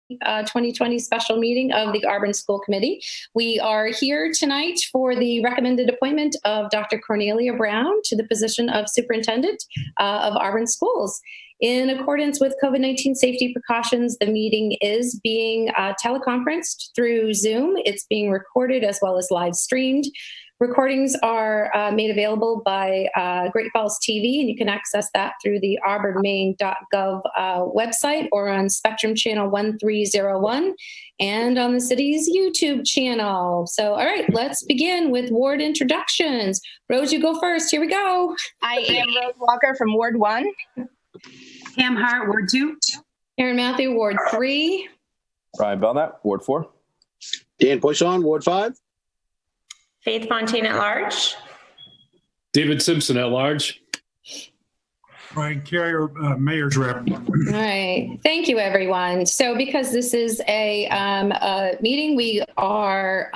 2020 special meeting of the Auburn School Committee. We are here tonight for the recommended appointment of Dr. Cornelia Brown to the position of Superintendent of Auburn Schools. In accordance with COVID-19 safety precautions, the meeting is being teleconferenced through Zoom. It's being recorded as well as live streamed. Recordings are made available by Great Falls TV, and you can access that through the auburnmaine.gov website or on Spectrum Channel 1301 and on the city's YouTube channel. So, all right, let's begin with ward introductions. Rose, you go first. Here we go. I am Rose Walker from Ward 1. Pam Hart, Ward 2. Aaron Matthew, Ward 3. Ryan Belknap, Ward 4. Dan Poisson, Ward 5. Faith Fontaine at large. David Simpson at large. Brian Carrier, Mayor's Rep. All right. Thank you, everyone. So because this is a meeting, we are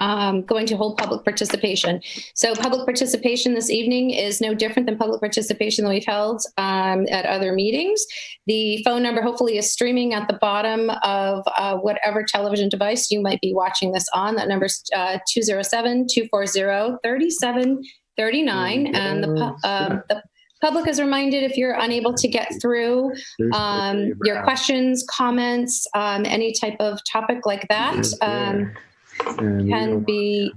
going to hold public participation. So public participation this evening is no different than public participation that we've held at other meetings. The phone number hopefully is streaming at the bottom of whatever television device you might be watching this on. That number is 207-240-3739. And the public is reminded if you're unable to get through your questions, comments, any type of topic like that can be,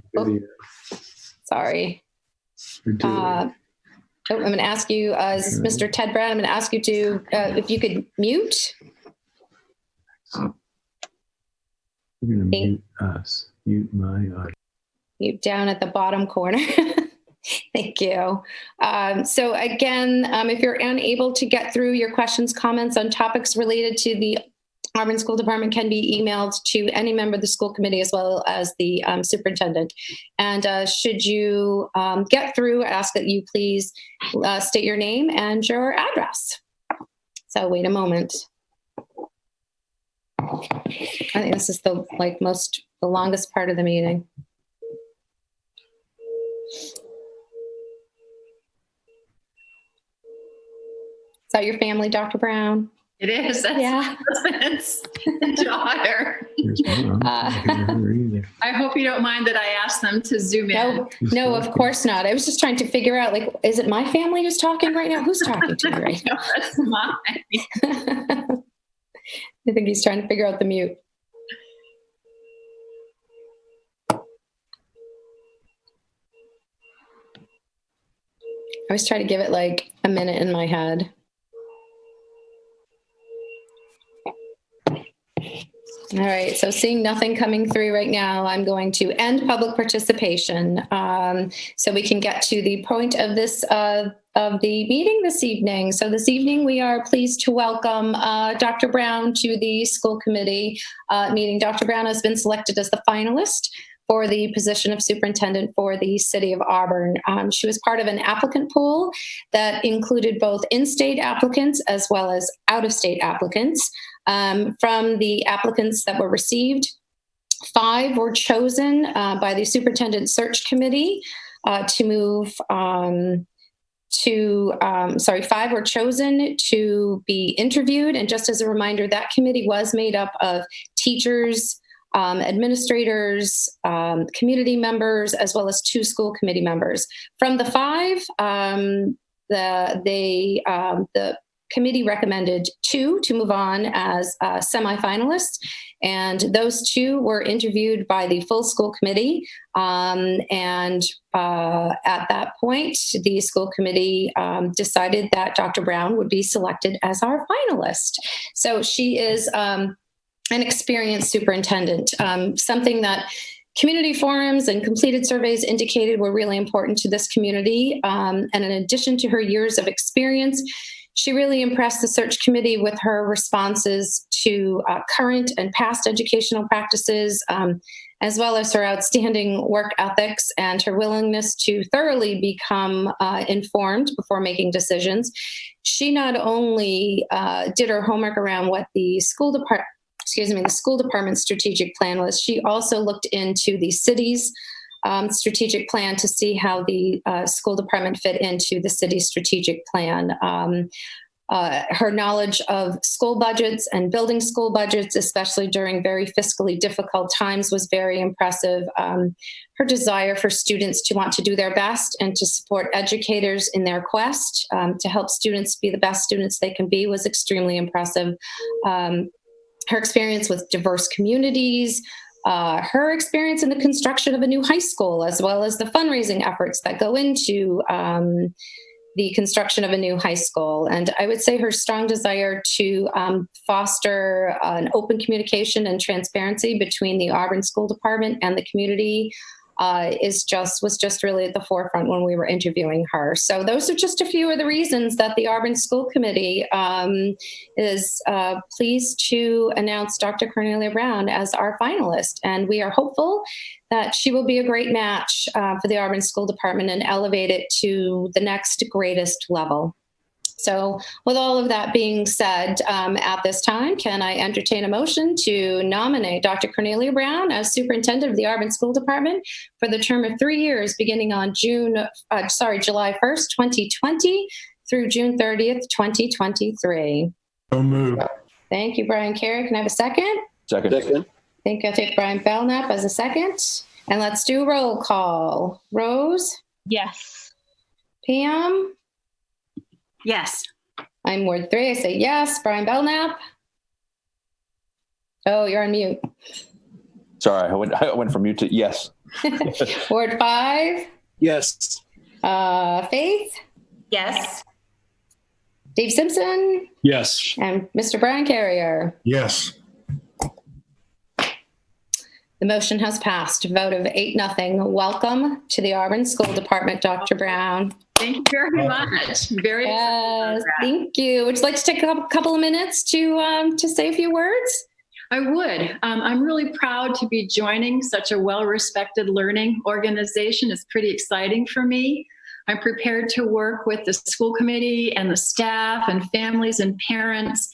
sorry. I'm going to ask you, is this Mr. Ted Brown? I'm going to ask you to, if you could mute. You're going to mute us, mute my audio. Mute down at the bottom corner. Thank you. So again, if you're unable to get through your questions, comments on topics related to the Auburn School Department can be emailed to any member of the school committee as well as the superintendent. And should you get through, I ask that you please state your name and your address. So wait a moment. I think this is the longest part of the meeting. Is that your family, Dr. Brown? It is. That's yeah. Husband's daughter. I hope you don't mind that I asked them to zoom in. No, of course not. I was just trying to figure out, is it my family who's talking right now? Who's talking to me right now? No, that's mine. I think he's trying to figure out the mute. I always try to give it a minute in my head. All right, so seeing nothing coming through right now, I'm going to end public participation so we can get to the point of this of the meeting this evening. So this evening we are pleased to welcome Dr. Brown to the school committee meeting. Dr. Brown has been selected as the finalist for the position of superintendent for the City of Auburn. She was part of an applicant pool that included both in-state applicants as well as out-of-state applicants. From the applicants that were received, 5 were chosen by the superintendent search committee to move to, 5 were chosen to be interviewed. And just as a reminder, that committee was made up of teachers, administrators, community members, as well as 2 school committee members. From the 5, the committee recommended 2 to move on as semifinalists, and those 2 were interviewed by the full school committee. At that point, the school committee decided that Dr. Brown would be selected as our finalist. So she is an experienced superintendent, something that community forums and completed surveys indicated were really important to this community. And in addition to her years of experience, she really impressed the search committee with her responses to current and past educational practices, as well as her outstanding work ethics and her willingness to thoroughly become informed before making decisions. She not only did her homework around what the school department's strategic plan was, she also looked into the city's strategic plan to see how the school department fit into the city's strategic plan. Her knowledge of school budgets and building school budgets, especially during very fiscally difficult times, was very impressive. Her desire for students to want to do their best and to support educators in their quest to help students be the best students they can be was extremely impressive. Her experience with diverse communities, her experience in the construction of a new high school, as well as the fundraising efforts that go into the construction of a new high school. And I would say her strong desire to foster an open communication and transparency between the Auburn School Department and the community was just really at the forefront when we were interviewing her. So those are just a few of the reasons that the Auburn School Committee is pleased to announce Dr. Cornelia Brown as our finalist. And we are hopeful that she will be a great match for the Auburn School Department and elevate it to the next greatest level. So with all of that being said, at this time, can I entertain a motion to nominate Dr. Cornelia Brown as superintendent of the Auburn School Department for the term of 3 years, beginning on July 1st, 2020 through June 30th, 2023. So moved. Thank you, Brian Carey. Can I have a second? Second. Second. I think I'll take Brian Belknap as a second. And let's do a roll call. Rose? Yes. Pam? Yes. I'm Ward 3. I say yes. Brian Belknap? Oh, you're on mute. Sorry, I went from mute to yes. Ward 5? Yes. Faith? Yes. Dave Simpson? Yes. And Mr. Brian Carrier? Yes. The motion has passed. Vote of 8-0. Welcome to the Auburn School Department, Dr. Brown. Thank you very much. Very Yes, excited about that. thank you. Would you like to take a couple of minutes to say a few words? I would. I'm really proud to be joining such a well-respected learning organization. It's pretty exciting for me. I'm prepared to work with the school committee and the staff and families and parents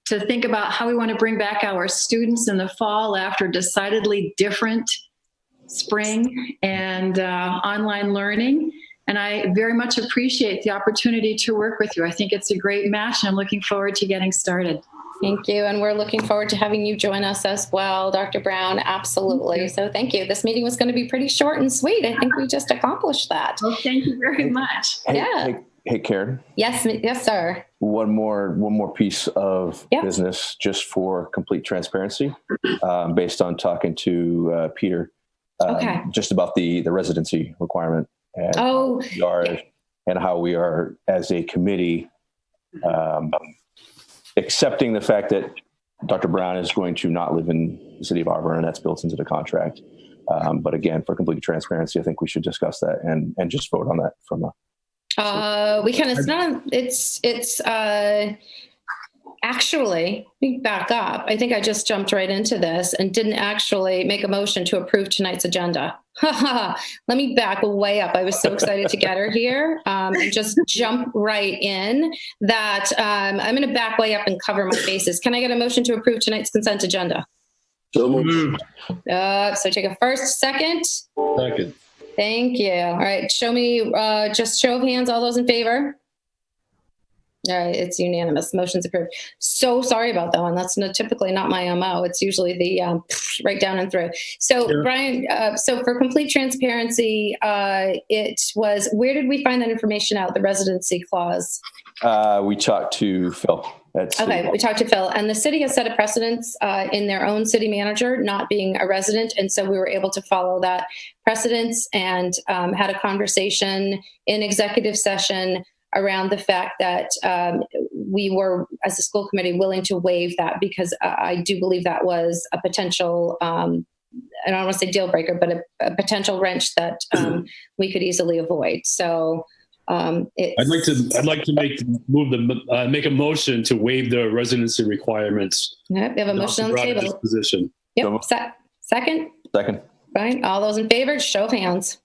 to think about how we want to bring back our students in the fall after decidedly different spring and online learning. And I very much appreciate the opportunity to work with you. I think it's a great match, and I'm looking forward to getting started. Thank you. And we're looking forward to having you join us as well, Dr. Brown. Absolutely. So thank you. This meeting was going to be pretty short and sweet. I think we just accomplished that. Well, thank you very much. Yeah. Hey, Karen. Yes, sir. One more piece of Yep. business, just for complete transparency, based on talking to Peter, Okay. just about the residency requirement and Oh, how we are as a committee accepting the fact that Dr. Brown is going to not live in the city of Auburn, and that's built into the contract. But again, for complete transparency, I think we should discuss that and just vote on that from the. we can. It's actually, let me back up. I think I just jumped right into this and didn't actually make a motion to approve tonight's agenda. Let me back way up. I was so excited to get her here and just jump right in that I'm going to back way up and cover my bases. Can I get a motion to approve tonight's consent agenda? So moved. So take a first, second. Second. Thank you. All right. Show me, just show of hands. All those in favor? All right. It's unanimous. Motion's approved. So sorry about that one. That's typically not my MO. It's usually the right down and through. So Sure. Brian, so for complete transparency, it was, where did we find that information out? The residency clause? We talked to Phil. Okay, we talked to Phil, and the city has set a precedence in their own city manager not being a resident, and so we were able to follow that precedence and had a conversation in executive session around the fact that we were, as a school committee, willing to waive that because I do believe that was a potential, I don't want to say deal breaker, but a potential wrench that we could easily avoid. So. I'd like to make a motion to waive the residency requirements. Yep, we have a motion on the table. Position. Yep. Second. Second. Right. All those in favor, show of hands.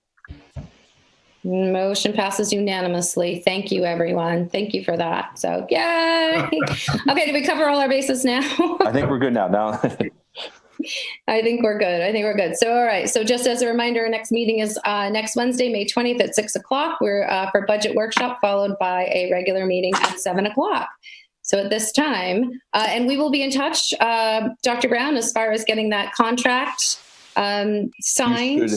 Motion passes unanimously. Thank you, everyone. Thank you for that. So, yay. Okay, did we cover all our bases now? I think we're good now. I think we're good. So, all right. So just as a reminder, our next meeting is next Wednesday, May 20th at 6:00. We're for budget workshop, followed by a regular meeting at 7:00. So at this time, and we will be in touch, Dr. Brown, as far as getting that contract signed.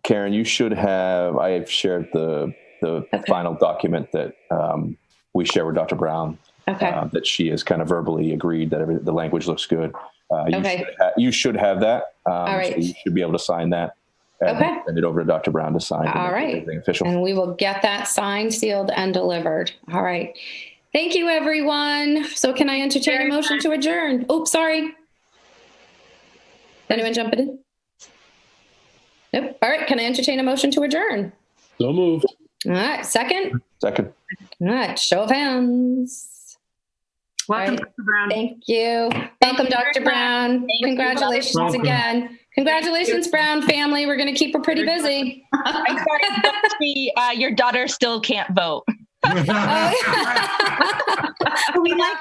Karen, you should have, I have shared the final document that we share with Dr. Brown, that she has kind of verbally agreed that the language looks good. You should have that. All right. So you should be able to sign that. And send it over to Dr. Brown to sign. All right. Everything official. And we will get that signed, sealed, and delivered. All right. Thank you, everyone. So can I entertain a motion to adjourn? Oh, sorry. Anyone jumping in? Nope. All right. Can I entertain a motion to adjourn? So moved. All right. Second. All right. Show of hands. Welcome, Right. Dr. Brown. Thank you. Welcome, Dr. Brown. Congratulations Welcome. again. Congratulations, Brown family. We're going to keep her pretty busy. I'm sorry, your daughter still can't vote. Oh, yeah. We like